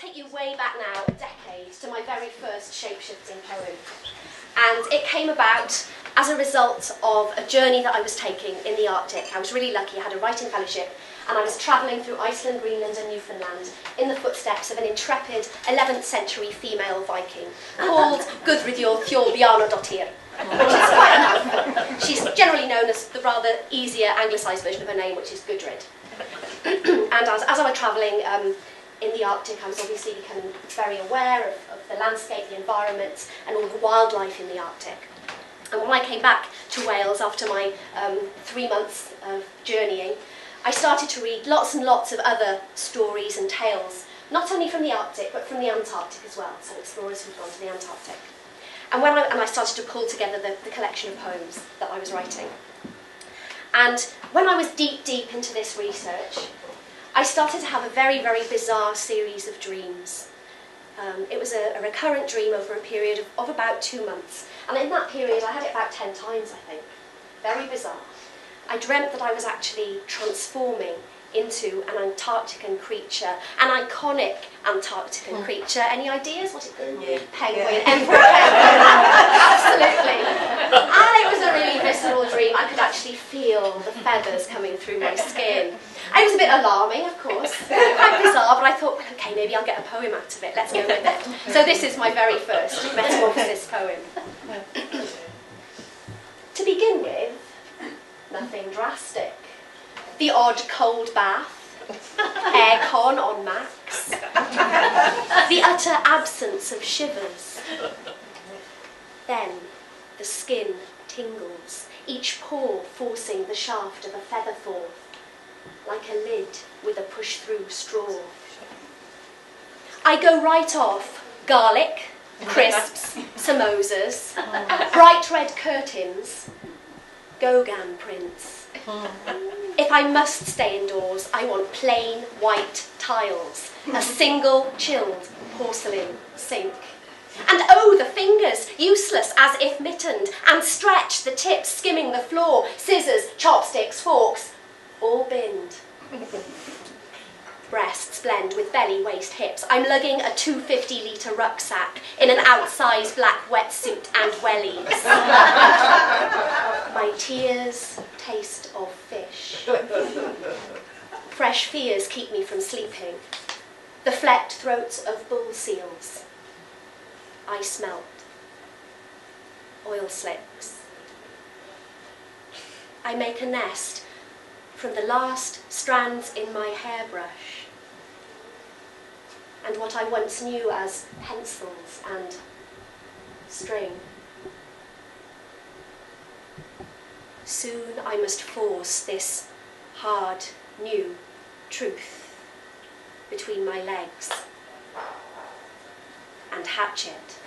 take you way back now, a decade, to my very first shape-shifting poem. And it came about as a result of a journey that I was taking in the Arctic. I was really lucky, I had a writing fellowship, and I was travelling through Iceland, Greenland and Newfoundland in the footsteps of an intrepid 11th century female Viking called Gudrydjur Thjolbjarnadottir, which is quite a mouthful. She's generally known as the rather easier anglicised version of her name, which is Gudrid. And as I was travelling in the Arctic, I was obviously becoming very aware of the landscape, the environment, and all the wildlife in the Arctic. And when I came back to Wales after my 3 months of journeying, I started to read lots and lots of other stories and tales, not only from the Arctic, but from the Antarctic as well, so explorers who'd gone to the Antarctic. And I started to pull together the collection of poems that I was writing. And when I was deep into this research, I started to have a very, very bizarre series of dreams. It was a recurrent dream over a period of about 2 months. And in that period, I had it about 10 times, I think. Very bizarre. I dreamt that I was actually transforming into an Antarctican creature, an iconic Antarctican creature. Any ideas what it could be? Penguin, emperor penguin. Absolutely. And it was a really visceral dream. I could actually feel the feathers coming through my skin. It was a bit alarming, of course, quite bizarre, but I thought, well, okay, maybe I'll get a poem out of it. Let's go with it. So this is my very first Metamorphosis poem. To begin with, nothing drastic. The odd cold bath, aircon on max, the utter absence of shivers. Then the skin tingles, each pore forcing the shaft of a feather forth, like a lid with a push-through straw. I go right off garlic, crisps, samosas, bright red curtains, Gauguin prints. If I must stay indoors, I want plain white tiles, a single chilled porcelain sink. And oh, the fingers, useless as if mittened, and stretched, the tips skimming the floor, scissors, chopsticks, forks, all binned. Breasts blend with belly, waist, hips. I'm lugging a 250-litre rucksack in an outsized black wetsuit and wellies. My tears taste of fish. Fresh fears keep me from sleeping. The flecked throats of bull seals. Ice melt. Oil slicks. I make a nest from the last strands in my hairbrush and what I once knew as pencils and string. Soon I must force this hard, new truth between my legs and hatch it.